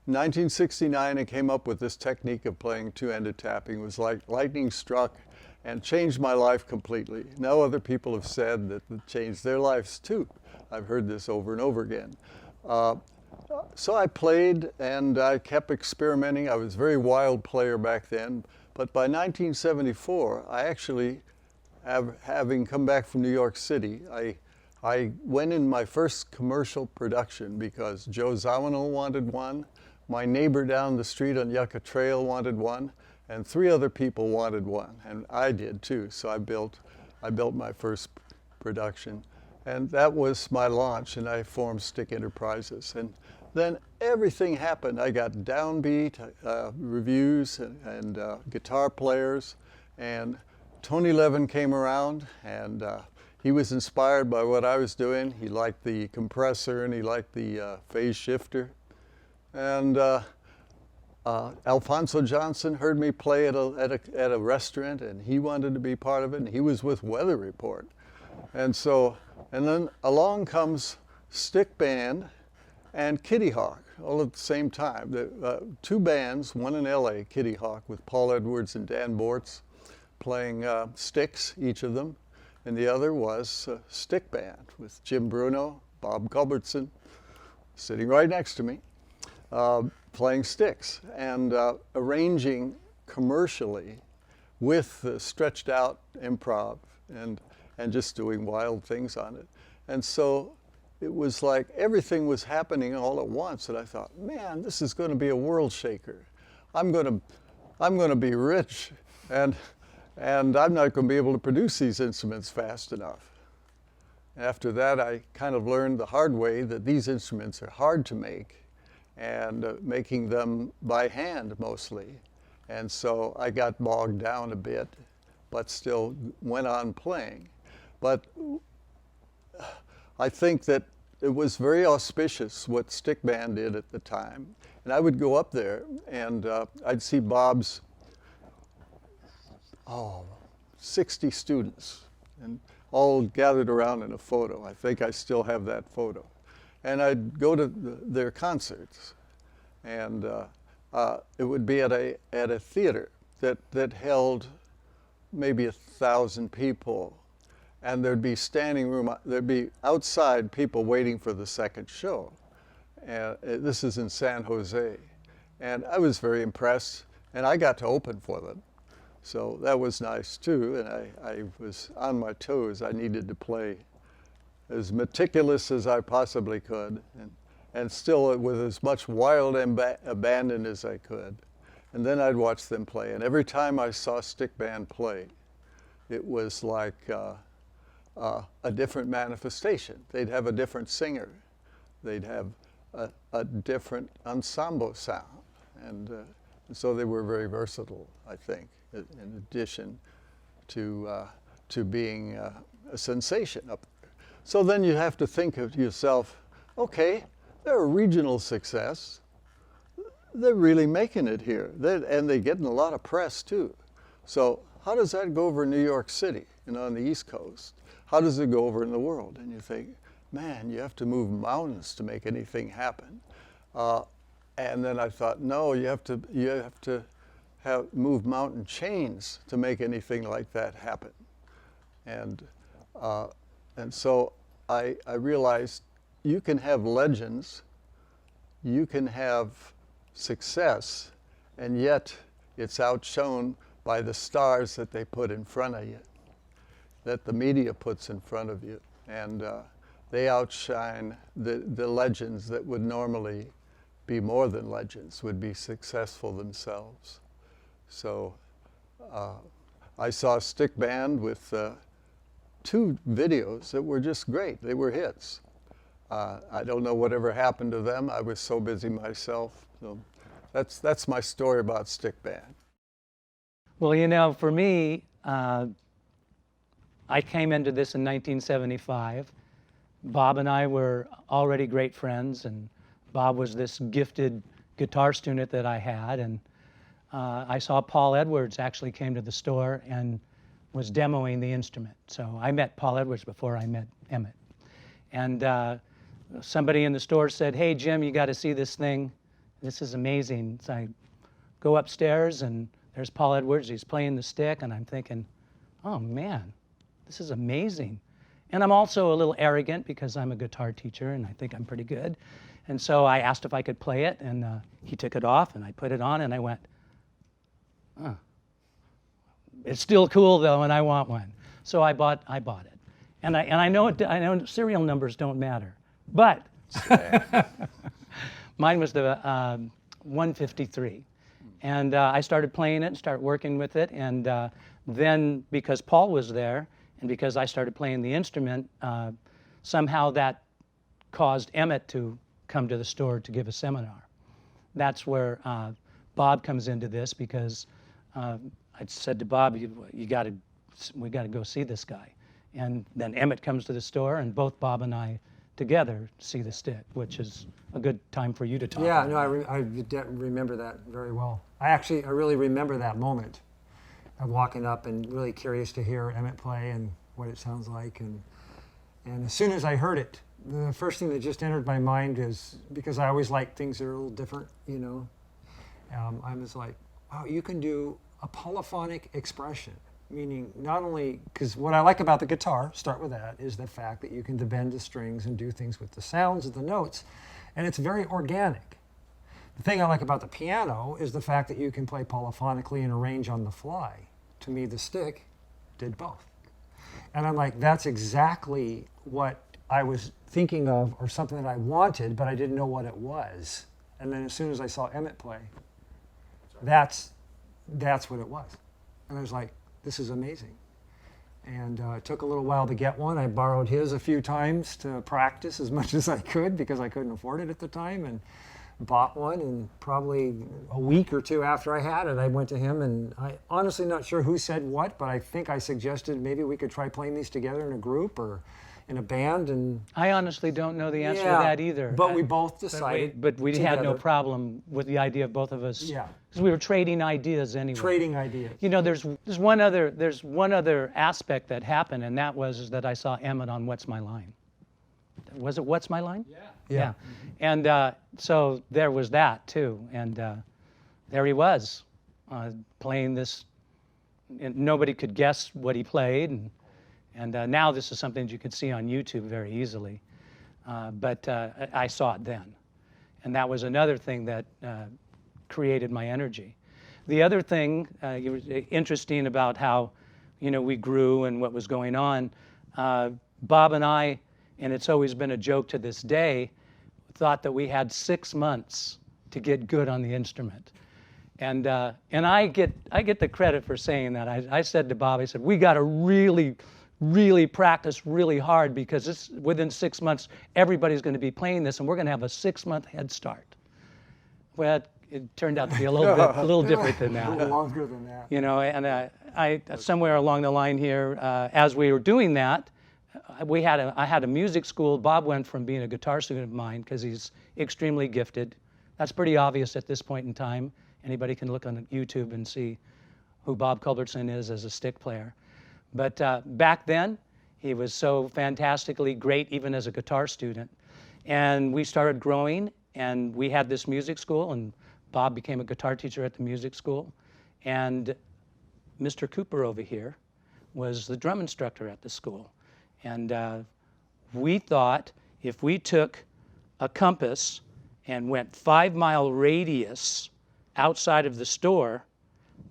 In 1969, I came up with this technique of playing two-handed tapping. It was like lightning struck and changed my life completely. Now other people have said that it changed their lives too. I've heard this over and over again. So I played and I kept experimenting. I was a very wild player back then. But by 1974, I actually, having come back from New York City, I went in my first commercial production because Joe Zawinul wanted one, my neighbor down the street on Yucca Trail wanted one, and 3 other people wanted one, and I did too. So I built my first production, and that was my launch, and I formed Stick Enterprises. And then everything happened. I got downbeat reviews and guitar players, and Tony Levin came around, and he was inspired by what I was doing. He liked the compressor and he liked the phase shifter. And Alfonso Johnson heard me play at a restaurant, and he wanted to be part of it, and he was with Weather Report. And then along comes Stickband and Kitty Hawk, all at the same time. The 2 bands, one in LA, Kitty Hawk, with Paul Edwards and Dan Bortz, playing sticks, each of them. And the other was Stickband with Jim Bruno, Bob Culbertson, sitting right next to me, playing sticks and arranging commercially with stretched out improv and just doing wild things on it. And so it was like everything was happening all at once, and I thought, man, this is going to be a world shaker. I'm going to be rich, and I'm not going to be able to produce these instruments fast enough. After that, I kind of learned the hard way that these instruments are hard to make, and making them by hand mostly. And so I got bogged down a bit, but still went on playing. But I think that it was very auspicious what Stickband did at the time. And I would go up there, and I'd see Bob's 60 students, and all gathered around in a photo. I think I still have that photo. And I'd go to their concerts, and it would be at a theater that held maybe 1,000 people, and there'd be standing room. There'd be outside people waiting for the second show. And this is in San Jose, and I was very impressed, and I got to open for them. So that was nice too, and I was on my toes. I needed to play as meticulous as I possibly could, and still with as much wild abandon as I could. And then I'd watch them play, and every time I saw Stickband play, it was like a different manifestation. They'd have a different singer. They'd have a different ensemble sound, and so they were very versatile, I think, in addition to being a sensation up there. So then you have to think of yourself, okay, they're a regional success. They're really making it here, and they're getting a lot of press too. So how does that go over in New York City, on the East Coast? How does it go over in the world? And you think, man, you have to move mountains to make anything happen. And then I thought, no, you have to move mountain chains to make anything like that happen. And so I realized you can have legends, you can have success, and yet it's outshone by the stars that they put in front of you, that the media puts in front of you. And they outshine the legends that would normally be more than legends, would be successful themselves. So I saw Stickband with 2 videos that were just great. They were hits. I don't know whatever happened to them. I was so busy myself. So that's my story about Stickband. Well, for me, I came into this in 1975. Bob and I were already great friends, and Bob was this gifted guitar student that I had, and I saw Paul Edwards actually came to the store and was demoing the instrument. So I met Paul Edwards before I met Emmett. And somebody in the store said, hey, Jim, you got to see this thing. this is amazing. So I go upstairs and there's Paul Edwards. He's playing the stick, and I'm thinking, oh man, this is amazing. And I'm also a little arrogant because I'm a guitar teacher and I think I'm pretty good. And so I asked if I could play it, and he took it off, and I put it on, and I went, oh, it's still cool though, and I want one. So I bought it. And I know serial numbers don't matter, but mine was the 153. And I started playing it and started working with it. And then because Paul was there and because I started playing the instrument, somehow that caused Emmett to come to the store to give a seminar. That's where Bob comes into this, because I said to Bob, we got to go see this guy. And then Emmett comes to the store, and both Bob and I together see the stick, which is a good time for you to talk. Yeah, no, I remember that very well. I really remember that moment of walking up and really curious to hear Emmett play and what it sounds like. And as soon as I heard it, the first thing that just entered my mind is, because I always like things that are a little different, you know, I was like, wow, you can do a polyphonic expression. Meaning not only, because what I like about the guitar, start with that, is the fact that you can bend the strings and do things with the sounds of the notes, and it's very organic. The thing I like about the piano is the fact that you can play polyphonically and arrange on the fly. To me, the stick did both. And I'm like, that's exactly what I was thinking of, or something that I wanted, but I didn't know what it was. And then as soon as I saw Emmett play, that's what it was. And I was like, this is amazing. And it took a little while to get one. I borrowed his a few times to practice as much as I could, because I couldn't afford it at the time, and bought one. And probably a week or two after I had it, I went to him, and I honestly not sure who said what, but I think I suggested maybe we could try playing these together in a group or in a band. And I honestly don't know the answer to that either. But we both decided. But we together. had no problem with the idea of both of us. Yeah. Because we were trading ideas anyway. Trading ideas. You know, there's one other aspect that happened, and that was that I saw Emmett on What's My Line. Was it What's My Line? Yeah. And so there was that too, and there he was playing this. And nobody could guess what he played, and now this is something that you can see on YouTube very easily. But I saw it then, and that was another thing that created my energy. The other thing interesting about how, you know, we grew and what was going on, Bob and I, and it's always been a joke to this day, thought that we had 6 months to get good on the instrument. And I get the credit for saying that. I said to Bob, I said, we got to really practice really hard, because within 6 months, everybody's going to be playing this, and we're going to have a 6-month head start. Well, it turned out to be a little different than that. A little longer than that. You know, and I somewhere along the line here, as we were doing that, I had a music school. Bob went from being a guitar student of mine, because he's extremely gifted. That's pretty obvious at this point in time. Anybody can look on YouTube and see who Bob Culbertson is as a stick player. But back then, he was so fantastically great, even as a guitar student. And we started growing, and we had this music school, and Bob became a guitar teacher at the music school. And Mr. Cooper over here was the drum instructor at the school. And we thought if we took a compass and went 5-mile radius outside of the store,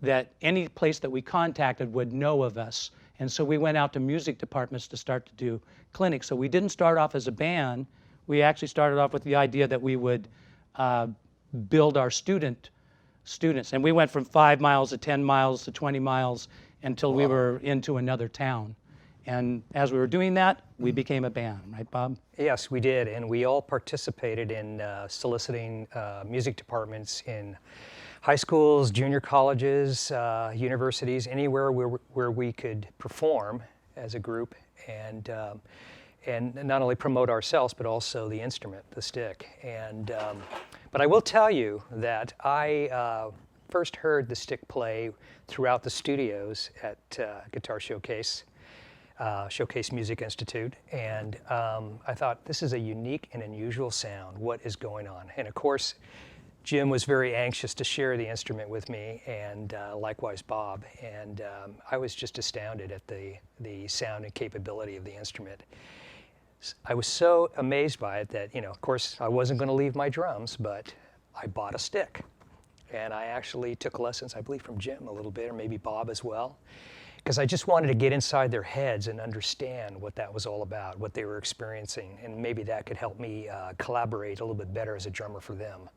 that any place that we contacted would know of us. And so we went out to music departments to start to do clinics. So we didn't start off as a band. We actually started off with the idea that we would build our students. And we went from 5 miles to 10 miles to 20 miles until we were into another town. And as we were doing that, we became a band, right, Bob? Yes, we did, and we all participated in soliciting music departments in high schools, junior colleges, universities, anywhere where we could perform as a group and not only promote ourselves, but also the instrument, the stick. And but I will tell you that I first heard the stick play throughout the studios at Guitar Showcase Music Institute, and I thought, this is a unique and unusual sound. What is going on? And of course, Jim was very anxious to share the instrument with me, and likewise Bob. And I was just astounded at the sound and capability of the instrument. I was so amazed by it that, of course, I wasn't going to leave my drums, but I bought a stick. And I actually took lessons, I believe, from Jim a little bit, or maybe Bob as well, because I just wanted to get inside their heads and understand what that was all about, what they were experiencing, and maybe that could help me collaborate a little bit better as a drummer for them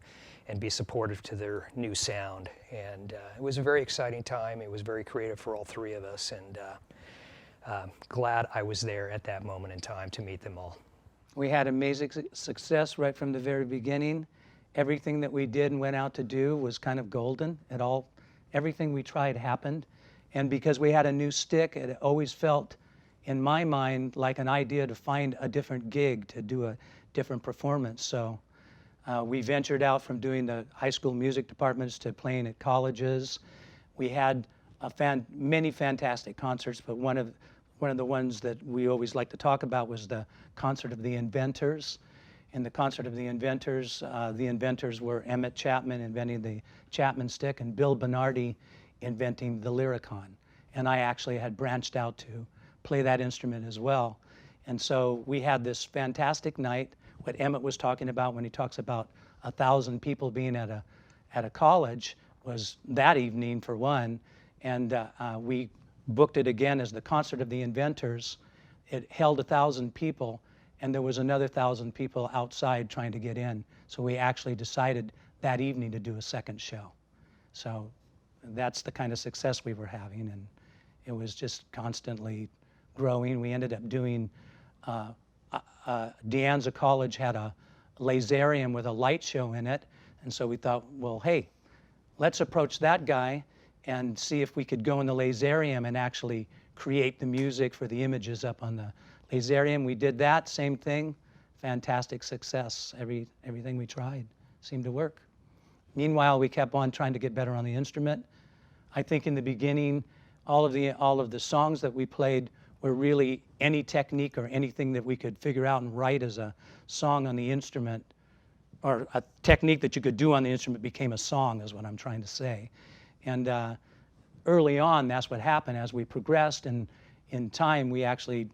and be supportive to their new sound. And it was a very exciting time. It was very creative for all three of us, and glad I was there at that moment in time to meet them all. We had amazing success right from the very beginning. Everything that we did and went out to do was kind of golden. Everything we tried happened. And because we had a new stick, it always felt, in my mind, like an idea to find a different gig, to do a different performance. So we ventured out from doing the high school music departments to playing at colleges. We had many fantastic concerts, but one of the ones that we always like to talk about was the Concert of the Inventors. In the Concert of the inventors were Emmett Chapman inventing the Chapman Stick and Bill Bernardi inventing the Lyricon. And I actually had branched out to play that instrument as well. And so we had this fantastic night. What Emmett was talking about when he talks about 1,000 people being at a college was that evening for one. And we booked it again as the Concert of the Inventors. It held 1,000 people, and there was another 1,000 people outside trying to get in. So we actually decided that evening to do a second show. So that's the kind of success we were having, and it was just constantly growing. We ended up doing, De Anza College had a laserium with a light show in it, and so we thought, well, hey, let's approach that guy and see if we could go in the laserium and actually create the music for the images up on the laserium. We did that, same thing, fantastic success. Everything we tried seemed to work. Meanwhile, we kept on trying to get better on the instrument. I think in the beginning, all of the songs that we played were really any technique or anything that we could figure out and write as a song on the instrument, or a technique that you could do on the instrument became a song, is what I'm trying to say. And early on, that's what happened. As we progressed, and in time, we actually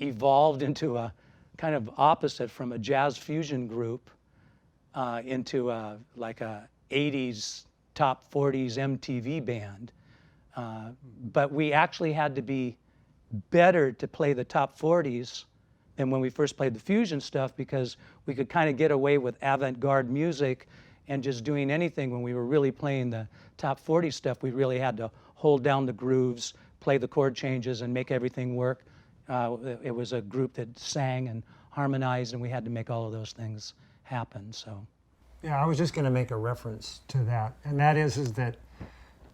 evolved into a kind of opposite from a jazz fusion group into like a 80s top 40s MTV band. But we actually had to be better to play the top 40s than when we first played the fusion stuff, because we could kind of get away with avant-garde music and just doing anything. When we were really playing the top 40 stuff, we really had to hold down the grooves, play the chord changes, and make everything work. It was a group that sang and harmonized, and we had to make all of those things happen. So, yeah, I was just going to make a reference to that, and that is that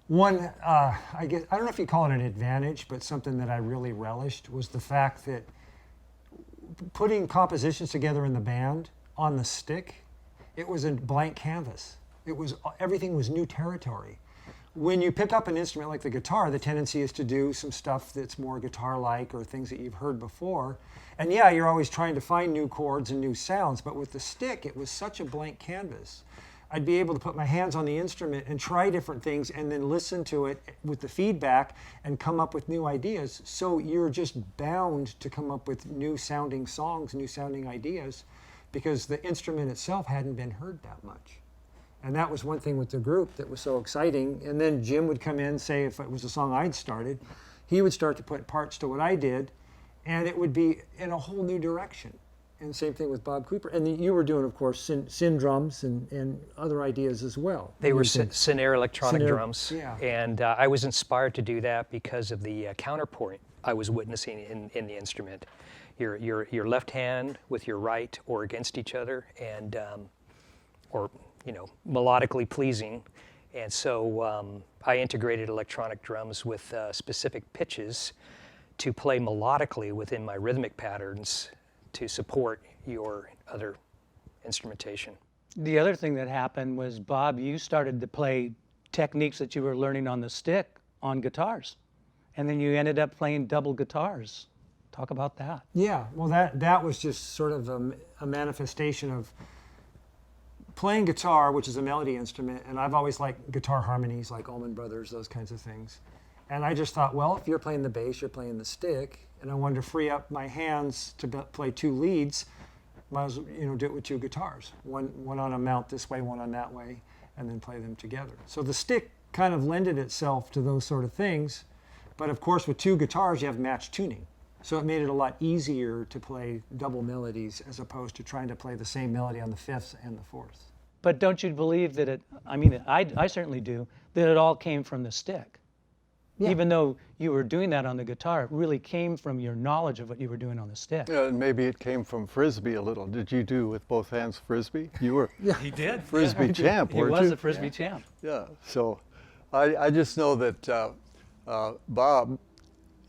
one, I guess, I don't know if you call it an advantage, but something that I really relished was the fact that putting compositions together in the band on the stick, it was a blank canvas. Everything was new territory. When you pick up an instrument like the guitar, the tendency is to do some stuff that's more guitar-like or things that you've heard before. And yeah, you're always trying to find new chords and new sounds, but with the stick, it was such a blank canvas. I'd be able to put my hands on the instrument and try different things and then listen to it with the feedback and come up with new ideas. So you're just bound to come up with new sounding songs, new sounding ideas, because the instrument itself hadn't been heard that much. And that was one thing with the group that was so exciting. And then Jim would come in, say if it was a song I'd started, he would start to put parts to what I did, and it would be in a whole new direction. And same thing with Bob Cooper. And you were doing, of course, syn drums and other ideas as well. They were Sinair electronic drums. Yeah. And I was inspired to do that because of the counterpoint I was witnessing in the instrument. Your left hand with your right or against each other, and or melodically pleasing. And so I integrated electronic drums with specific pitches to play melodically within my rhythmic patterns to support your other instrumentation. the other thing that happened was, Bob, you started to play techniques that you were learning on the stick on guitars. And then you ended up playing double guitars. Talk about that. Yeah, well, that was just sort of a manifestation of playing guitar, which is a melody instrument, and I've always liked guitar harmonies like Allman Brothers, those kinds of things. And I just thought, well, if you're playing the bass, you're playing the stick, and I wanted to free up my hands to play two leads, might as well, do it with two guitars. One on a mount this way, one on that way, and then play them together. So the stick kind of lended itself to those sort of things, but of course with two guitars you have match tuning. So it made it a lot easier to play double melodies as opposed to trying to play the same melody on the fifth and the fourth. But don't you believe that I certainly do, that it all came from the stick? Yeah. Even though you were doing that on the guitar, it really came from your knowledge of what you were doing on the stick. Yeah, and maybe it came from Frisbee a little. Did you do with both hands Frisbee? You were He did. Frisbee champ, He weren't was you? a Frisbee champ. Yeah, so I just know that Bob,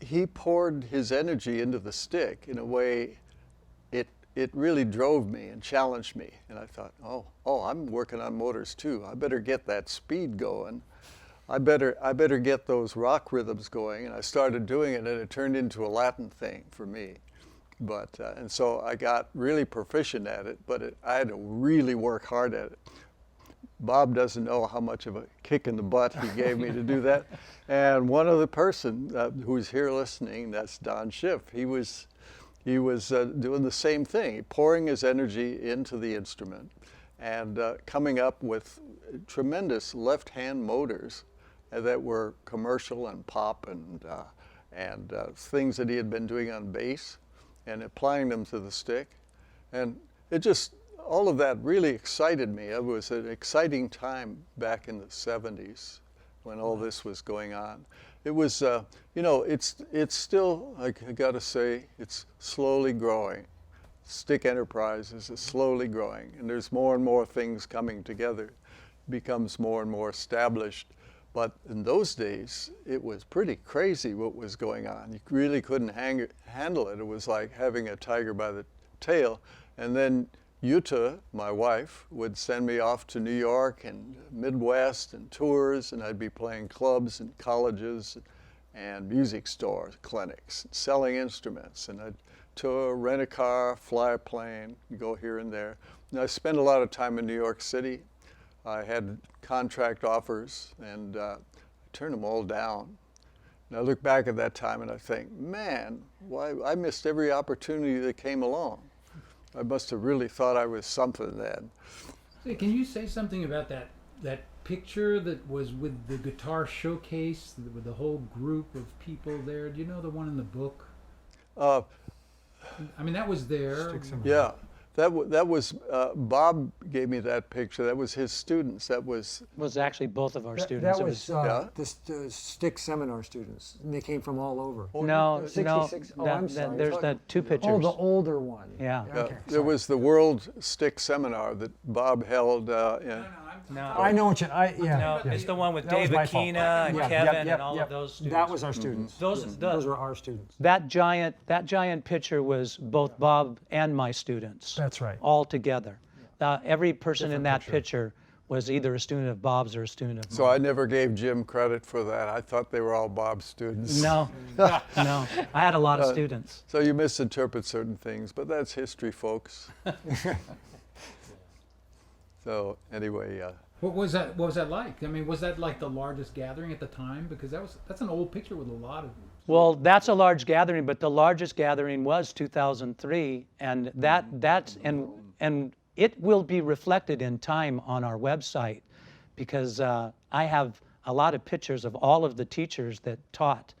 he poured his energy into the stick in a way it really drove me and challenged me. And I thought, oh, I'm working on motors too. I better get that speed going. I better get those rock rhythms going. And I started doing it, and it turned into a Latin thing for me. But and so I got really proficient at it, but I had to really work hard at it. Bob doesn't know how much of a kick in the butt he gave me to do that. And one other person who's here listening, that's Don Schiff. He was doing the same thing, pouring his energy into the instrument and coming up with tremendous left-hand motors that were commercial and pop and things that he had been doing on bass and applying them to the stick. And it just, all of that really excited me. It was an exciting time back in the 70s when all this was going on. It was, it's still, I gotta say, it's slowly growing. Stick Enterprises is slowly growing, and there's more and more things coming together. It becomes more and more established. But in those days, it was pretty crazy what was going on. You really couldn't handle it. It was like having a tiger by the tail. And then Yuta, my wife, would send me off to New York and Midwest and tours, and I'd be playing clubs and colleges and music stores, clinics, selling instruments, and I'd tour, rent a car, fly a plane, go here and there. And I spent a lot of time in New York City. I had contract offers, and I turned them all down. And I look back at that time and I think, man, why I missed every opportunity that came along. I must have really thought I was something then. Hey, can you say something about that picture that was with the guitar showcase with the whole group of people there? Do you know the one in the book? I mean, that was there. Yeah, that was Bob gave me that picture. That was his students. That was Actually both of our students. That It was the stick seminar students, and they came from all over. No, 66. Oh, I'm sorry. there's the two pictures. Oh, the older one. Yeah. Okay, there was the World Stick Seminar that Bob held. No, I know what you. no, Yeah. it's the one with That was David my fault. Keena and Yeah, Kevin yep, and all yep. of those students. That was our students. Those were our students. That giant picture was both Bob and my students. That's right. All together. Every person in that picture was either a student of Bob's or a student of mine. So I never gave Jim credit for that. I thought they were all Bob's students. No, no. I had a lot of students. So you misinterpret certain things, but that's history, folks. So anyway, What was that like? I mean, was that like the largest gathering at the time? Because that's an old picture with a lot of. Well, that's a large gathering, but the largest gathering was 2003, and that's it will be reflected in time on our website, because I have a lot of pictures of all of the teachers that taught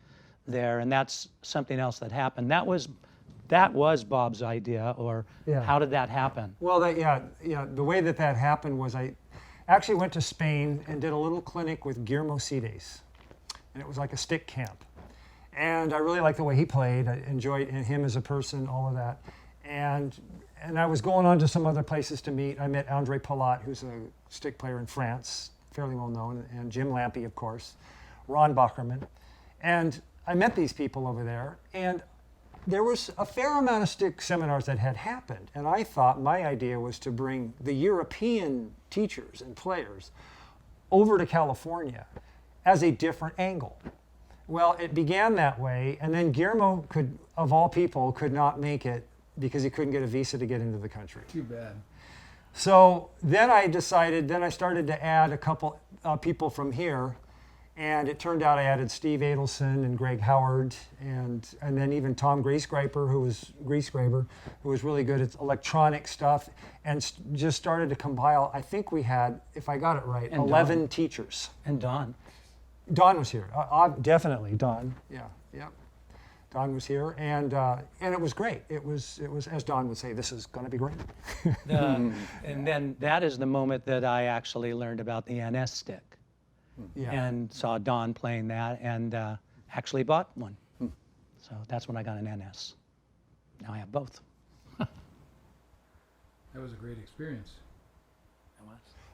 there, and that's something else that happened. That was Bob's idea, or Yeah. how did that happen? Well, the way that happened was I actually went to Spain and did a little clinic with Guillermo Cides, and it was like a stick camp. And I really liked the way he played. I enjoyed him as a person, all of that. And I was going on to some other places to meet. I met André Palat, who's a stick player in France, fairly well known, and Jim Lampy, of course, Ron Bockerman. And I met these people over there, and there was a fair amount of stick seminars that had happened. And I thought my idea was to bring the European teachers and players over to California as a different angle. Well, it began that way, and then Guillermo of all people, could not make it because he couldn't get a visa to get into the country. Too bad. So then I decided, then I started to add a couple people from here, and it turned out I added Steve Adelson and Greg Howard, and then even Tom Griesgraber, who was really good at electronic stuff, and just started to compile. I think we had, if I got it right, And 11 Don. teachers. And Don. Don was here. Definitely Don. Yeah. Don was here, and it was great. It was as Don would say, this is going to be great. And then that is the moment that I actually learned about the NS stick. Yeah. And saw Don playing that and actually bought one. So that's when I got an NS. Now I have both. That was a great experience.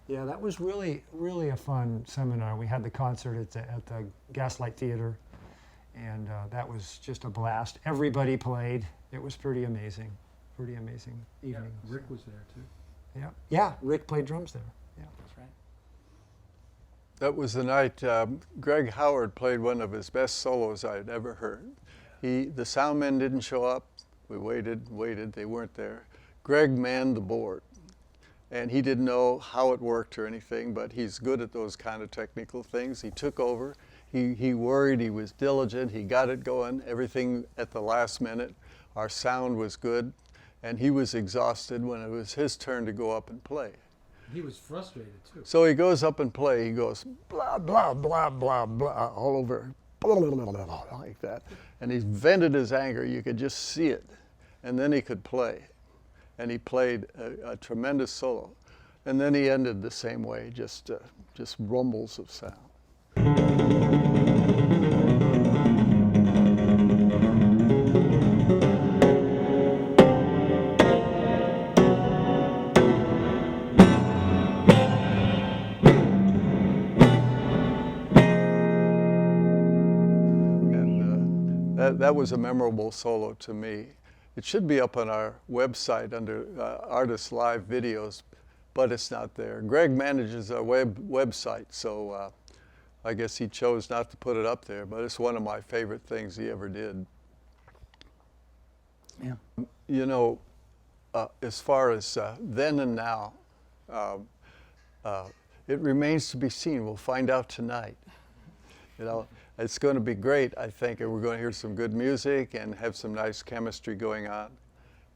Yeah, that was really, really a fun seminar. We had the concert at the Gaslight Theater, and that was just a blast. Everybody played. It was pretty amazing evening. Rick was there too. Yeah, Rick played drums there. Yeah. That's right. That was the night Greg Howard played one of his best solos I had ever heard. The sound men didn't show up. We waited, they weren't there. Greg manned the board. And he didn't know how it worked or anything, but he's good at those kind of technical things. He took over. He worried, he was diligent, he got it going, everything at the last minute. Our sound was good, and he was exhausted when it was his turn to go up and play. He was frustrated too. So he goes up and play, he goes blah, blah, blah, blah, blah, all over, blah, blah, blah, blah, blah, like that. And he vented his anger, you could just see it. And then he could play. And he played a tremendous solo. And then he ended the same way, just rumbles of sound. That was a memorable solo to me. It should be up on our website under Artist Live Videos, but it's not there. Greg manages our website, so I guess he chose not to put it up there, but it's one of my favorite things he ever did. Yeah. You know, as far as then and now, it remains to be seen. We'll find out tonight. You know, it's going to be great, I think, and we're going to hear some good music and have some nice chemistry going on.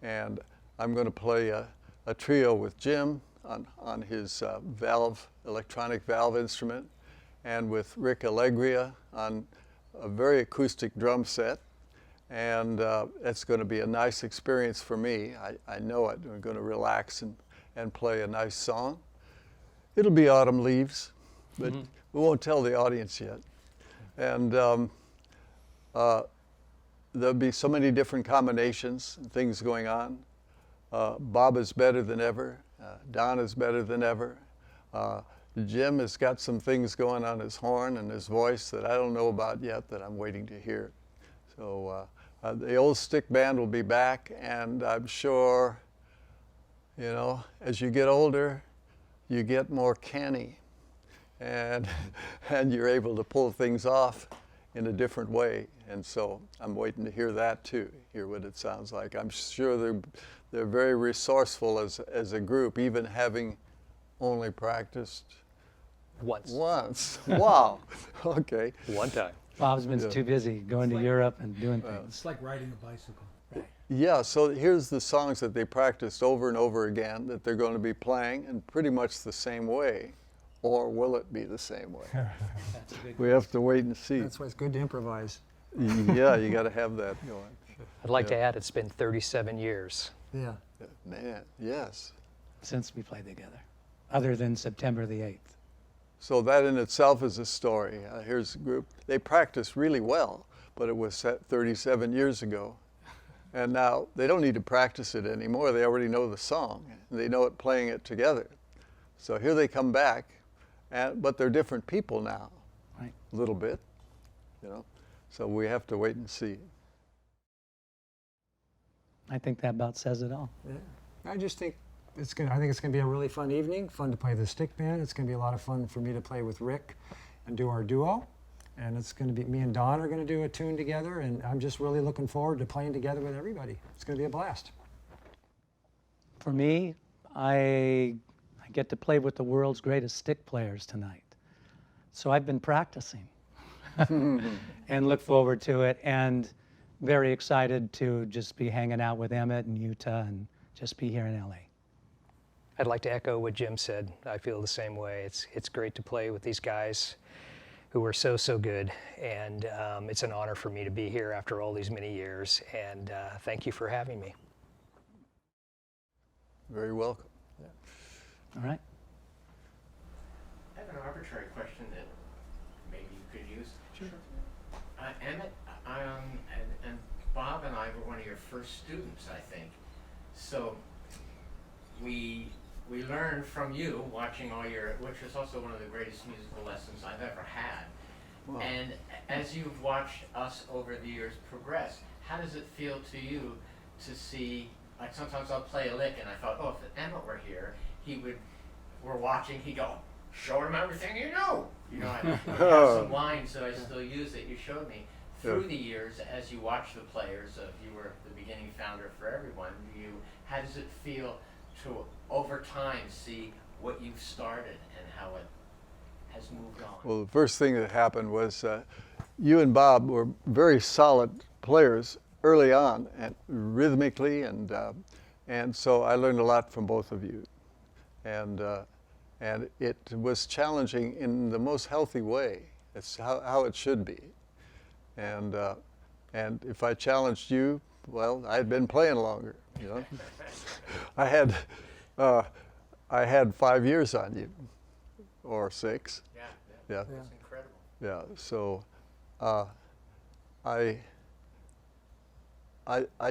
And I'm going to play a trio with Jim on his electronic valve instrument, and with Rick Allegria on a very acoustic drum set. And it's going to be a nice experience for me. I know it. I'm going to relax and play a nice song. It'll be Autumn Leaves, but we won't tell the audience yet. And there'll be so many different combinations and things going on. Bob is better than ever. Don is better than ever. Jim has got some things going on his horn and his voice that I don't know about yet, that I'm waiting to hear. So the old stick band will be back, and I'm sure, you know, as you get older, you get more canny. And you're able to pull things off in a different way. And so I'm waiting to hear that too, hear what it sounds like. I'm sure they're very resourceful as a group, even having only practiced once. Wow. Okay. One time. Bob's been too busy going to Europe and doing things. It's like riding a bicycle. Yeah, so here's the songs that they practiced over and over again that they're going to be playing in pretty much the same way. Or will it be the same way? That's a big We have to wait and see. That's why it's good to improvise. Yeah, you got to have that going. I'd like to add it's been 37 years. Yeah. Man, yes. since we played together, other than September the 8th. So that in itself is a story. Here's a group. They practiced really well, but it was set 37 years ago. And now they don't need to practice it anymore. They already know the song. They know it playing it together. So here they come back, but they're different people now, Right. a little bit, you know. So we have to wait and see. I think that about says it all. Yeah. I just think I think it's gonna be a really fun evening. Fun to play the stick band. It's gonna be a lot of fun for me to play with Rick and do our duo. And it's gonna be me and Don are gonna do a tune together. And I'm just really looking forward to playing together with everybody. It's gonna be a blast. For me, I get to play with the world's greatest stick players tonight. So I've been practicing and look forward to it, and very excited to just be hanging out with Emmett and Utah and just be here in LA. I'd like to echo what Jim said. I feel the same way. It's great to play with these guys who are so good, and it's an honor for me to be here after all these many years, and thank you for having me. Very welcome. All right? I have an arbitrary question that maybe you could use. Sure. Emmett, and Bob and I were one of your first students, I think. So we learned from you watching all your, which was also one of the greatest musical lessons I've ever had. Wow. And as you've watched us over the years progress, how does it feel to you to see, like sometimes I'll play a lick and I thought, oh, if Emmett were here, we're watching, he'd go, show him everything you know. You know, I have some lines that I still use that you showed me. Through the years, as you watch the players, you were the beginning founder for everyone, how does it feel to, over time, see what you've started and how it has moved on? Well, the first thing that happened was you and Bob were very solid players early on, and rhythmically, and so I learned a lot from both of you, and it was challenging in the most healthy way. It's how it should be, and if I challenged you, well, I had been playing longer, you know. I had 5 years on you, or 6. Yeah. Yeah. It's incredible. Yeah. So, I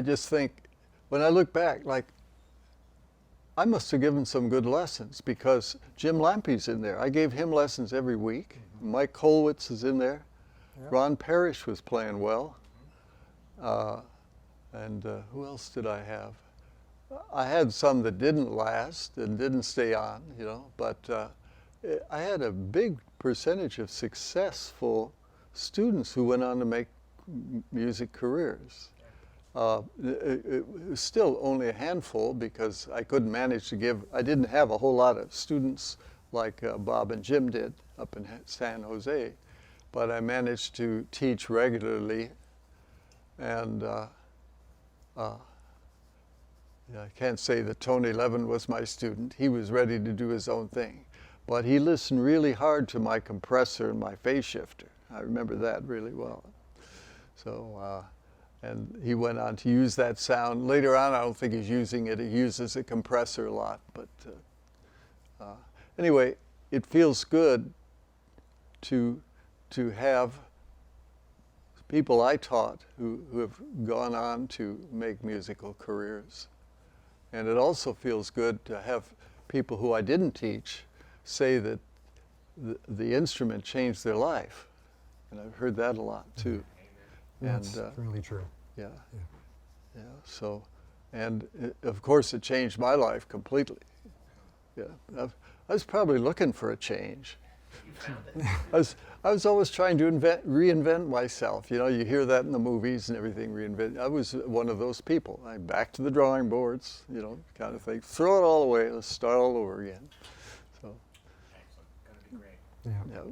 just think, when I look back, like, I must have given some good lessons, because Jim Lampy's in there. I gave him lessons every week. Mike Kolwitz is in there. Yeah. Ron Parrish was playing well. And who else did I have? I had some that didn't last and didn't stay on, you know, but I had a big percentage of successful students who went on to make music careers. It was still only a handful, because I couldn't manage to I didn't have a whole lot of students like Bob and Jim did up in San Jose, but I managed to teach regularly, and I can't say that Tony Levin was my student. He was ready to do his own thing, but he listened really hard to my compressor and my phase shifter. I remember that really well. So, and he went on to use that sound. Later on, I don't think he's using it. He uses a compressor a lot. But anyway, it feels good to have people I taught who have gone on to make musical careers. And it also feels good to have people who I didn't teach say that the instrument changed their life. And I've heard that a lot too. That's really true. Yeah. So, and of course it changed my life completely. Yeah, I was probably looking for a change. You found it. I was always trying to reinvent myself. You know, you hear that in the movies and everything, reinvent. I was one of those people. Back to the drawing boards, you know, kind of thing. Throw it all away. Let's start all over again. So, Excellent. Going to be great. Yeah. yeah.